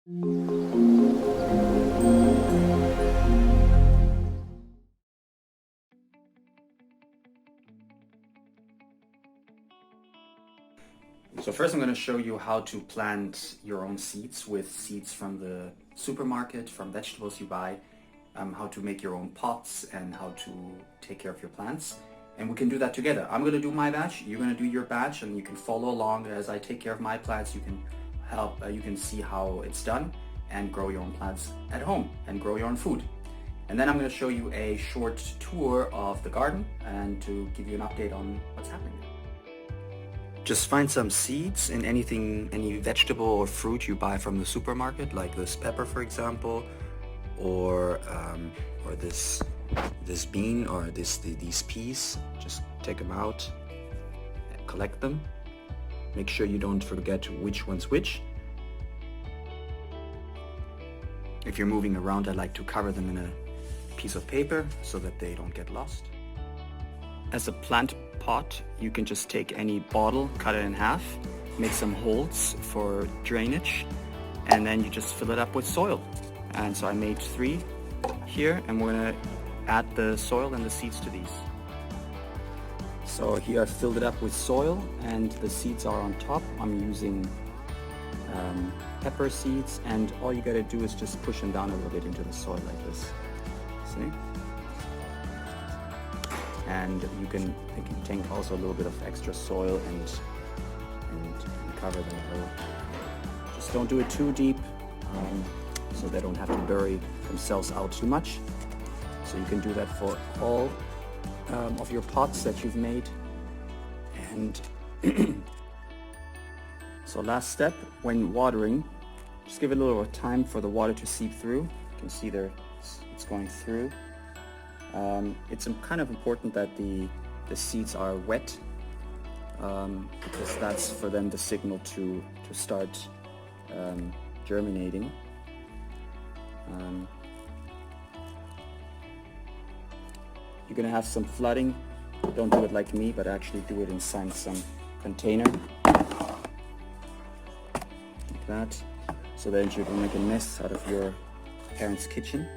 So first I'm going to show you how to plant your own seeds with seeds from the supermarket, from vegetables you buy, how to make your own pots and how to take care of your plants. And we can do that together. I'm going to do my batch, you're going to do your batch, and you can follow along as I take care of my plants. You can help, you can see how it's done and grow your own plants at home and grow your own food. And then I'm going to show you a short tour of the garden and to give you an update on what's happening there. Just find some seeds in any vegetable or fruit you buy from the supermarket, like this pepper, for example, or this bean, or these peas. Just take them out, collect them. Make sure you don't forget which one's which. If you're moving around, I like to cover them in a piece of paper so that they don't get lost. As a plant pot, you can just take any bottle, cut it in half, make some holes for drainage, and then you just fill it up with soil. And so I made 3 here, and we're gonna add the soil and the seeds to these. So here I filled it up with soil and the seeds are on top. I'm using pepper seeds, and all you gotta do is just push them down a little bit into the soil like this. See? And you can take also a little bit of extra soil and cover them a little. Just don't do it too deep, so they don't have to bury themselves out too much. So you can do that for all of your pots that you've made. And so last step, when watering, just give it a little time for the water to seep through. You can see there it's going through. It's kind of important that the seeds are wet, because that's for them the signal to start germinating. You're gonna have some flooding. Don't do it like me, but actually do it inside some container like that, so that you don't make a mess out of your parents' kitchen.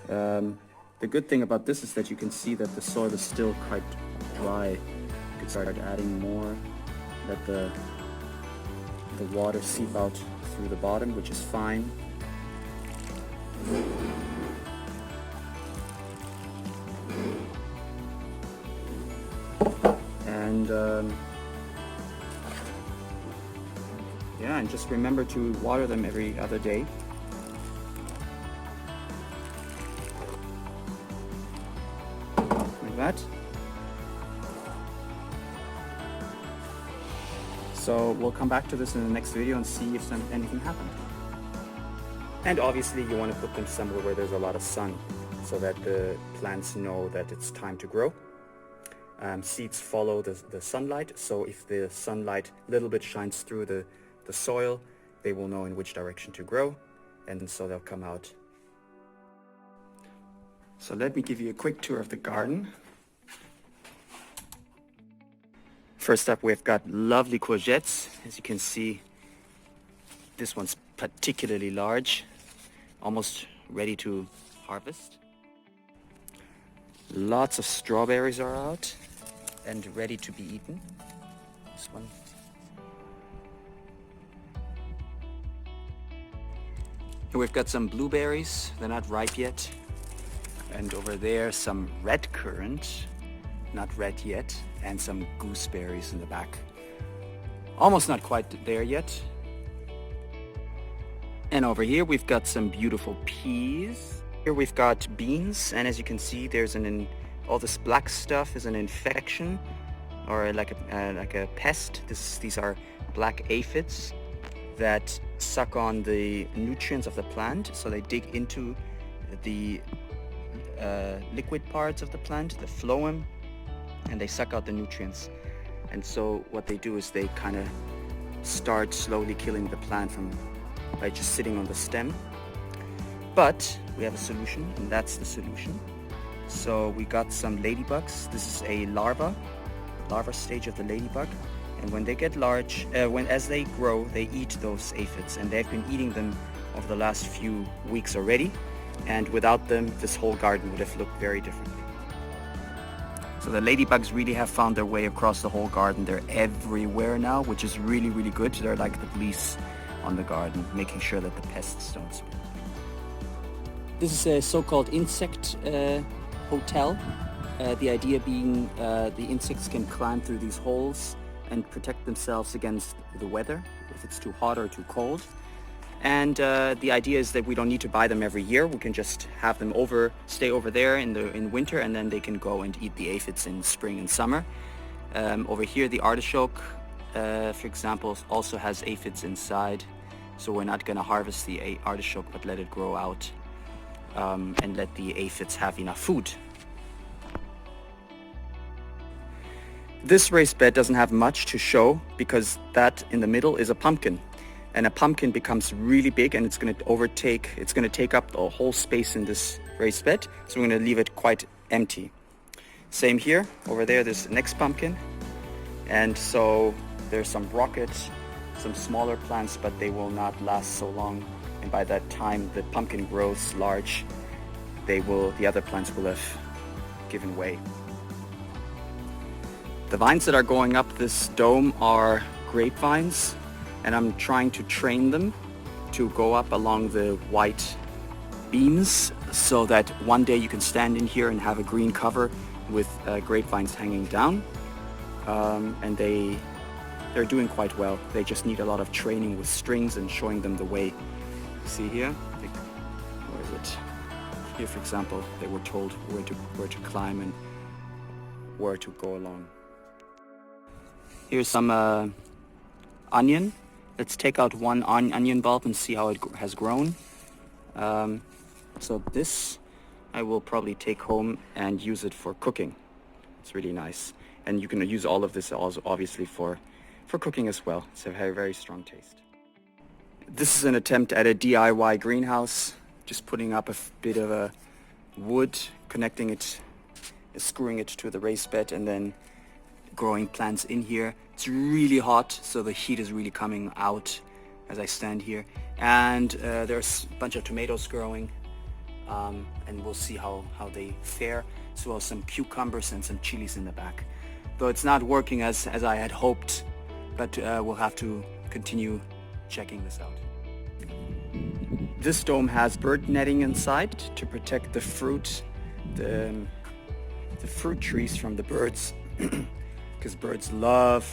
The good thing about this is that you can see that the soil is still quite dry. You can start adding more, let the water seep out through the bottom, which is fine. And yeah, and just remember to water them every other day. That. So we'll come back to this in the next video and see if anything happened. And obviously you want to put them somewhere where there's a lot of sun, so that the plants know that it's time to grow. Seeds follow the sunlight, so if the sunlight a little bit shines through the soil, they will know in which direction to grow, and so they'll come out. So let me give you a quick tour of the garden. First up, we've got lovely courgettes. As you can see, this one's particularly large, almost ready to harvest. Lots of strawberries are out and ready to be eaten. This one. Here we've got some blueberries. They're not ripe yet. And over there, some red currant, not red yet, and some gooseberries in the back. Almost not quite there yet. And over here we've got some beautiful peas. Here we've got beans, and as you can see, there's all this black stuff is an infection, or like a pest. These are black aphids that suck on the nutrients of the plant, so they dig into the liquid parts of the plant, the phloem, and they suck out the nutrients. And so what they do is they kind of start slowly killing the plant by just sitting on the stem. But we have a solution, and that's the solution. So we got some ladybugs. This is a larva stage of the ladybug. And when they get large, as they grow, they eat those aphids, and they've been eating them over the last few weeks already. And without them, this whole garden would have looked very differently. So the ladybugs really have found their way across the whole garden. They're everywhere now, which is really, really good. They're like the police on the garden, making sure that the pests don't spread. This is a so-called insect hotel. The idea being the insects can climb through these holes and protect themselves against the weather, if it's too hot or too cold. And the idea is that we don't need to buy them every year. We can just have them stay over there in winter, and then they can go and eat the aphids in spring and summer. Over here, the artichoke, for example, also has aphids inside. So we're not going to harvest the artichoke, but let it grow out and let the aphids have enough food. This raised bed doesn't have much to show because that in the middle is a pumpkin. And a pumpkin becomes really big, and it's going to take up the whole space in this raised bed. So we're going to leave it quite empty. Same here, over there, there's the next pumpkin. And so there's some rockets, some smaller plants, but they will not last so long. And by that time the pumpkin grows large, the other plants will have given way. The vines that are going up this dome are grape vines. And I'm trying to train them to go up along the white beams so that one day you can stand in here and have a green cover with grapevines hanging down. And they're doing quite well. They just need a lot of training with strings and showing them the way. See here? Where is it? Here, for example, they were told where to climb and where to go along. Here's some onion. Let's take out one onion bulb and see how it has grown. So this I will probably take home and use it for cooking. It's really nice. And you can use all of this also obviously for cooking as well. It's a very, very strong taste. This is an attempt at a DIY greenhouse. Just putting up a bit of a wood, connecting it, screwing it to the raised bed, and then growing plants in here. It's really hot, so the heat is really coming out as I stand here. And there's a bunch of tomatoes growing, and we'll see how they fare, as well as some cucumbers and some chilies in the back. Though it's not working as I had hoped, but we'll have to continue checking this out. This dome has bird netting inside to protect the fruit, the fruit trees from the birds. Because birds love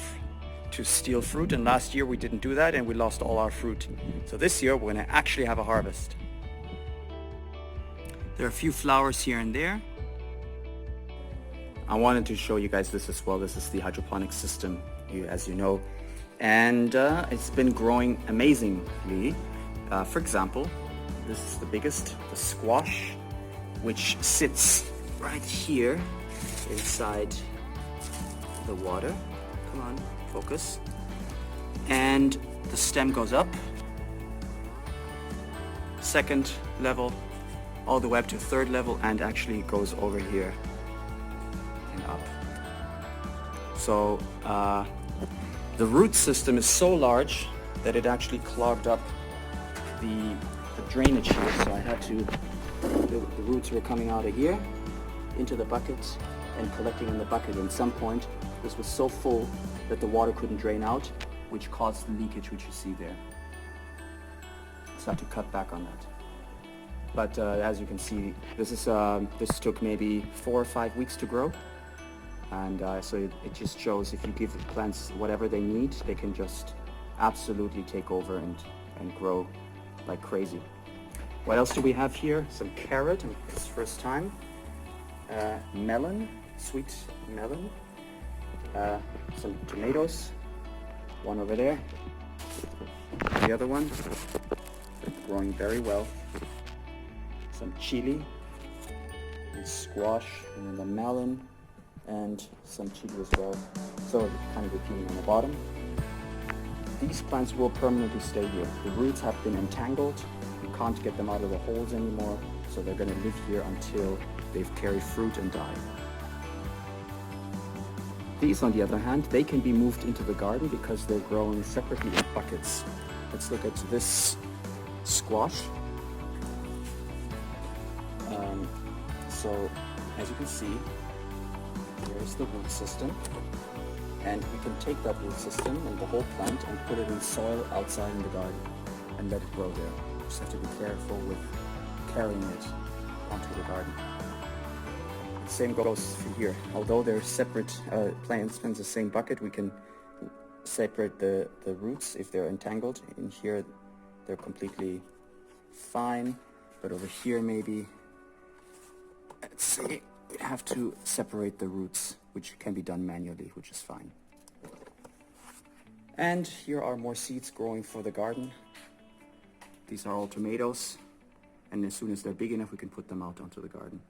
to steal fruit, and last year we didn't do that and we lost all our fruit. So this year we're going to actually have a harvest. There are a few flowers here and there. I wanted to show you guys this as well. This is the hydroponic system, as you know, and it's been growing amazingly. For example, this is the biggest, the squash, which sits right here inside the water. Come on, focus. And the stem goes up, second level, all the way up to third level, and actually goes over here and up. So the root system is so large that it actually clogged up the drainage here. So I had to, the roots were coming out of here into the bucket and collecting in the bucket. And at some point this was so full that the water couldn't drain out, which caused the leakage which you see there. So I had to cut back on that. But as you can see, this took maybe 4 or 5 weeks to grow. And so it just shows if you give the plants whatever they need, they can just absolutely take over and grow like crazy. What else do we have here? Some carrot, it's first time. Melon, sweet melon. Some tomatoes, one over there. The other one, growing very well. Some chili, and squash, and then the melon, and some chili as well. So kind of repeating on the bottom. These plants will permanently stay here. The roots have been entangled. You can't get them out of the holes anymore. So they're going to live here until they've carried fruit and die. These, on the other hand, they can be moved into the garden because they're growing separately in buckets. Let's look at this squash. So, as you can see, here's the root system. And we can take that root system and the whole plant and put it in soil outside in the garden and let it grow there. Just have to be careful with carrying it onto the garden. The same goes for here. Although they're separate plants in the same bucket, we can separate the roots if they're entangled. In here, they're completely fine, but over here maybe, let's see, we have to separate the roots, which can be done manually, which is fine. And here are more seeds growing for the garden. These are all tomatoes, and as soon as they're big enough, we can put them out onto the garden.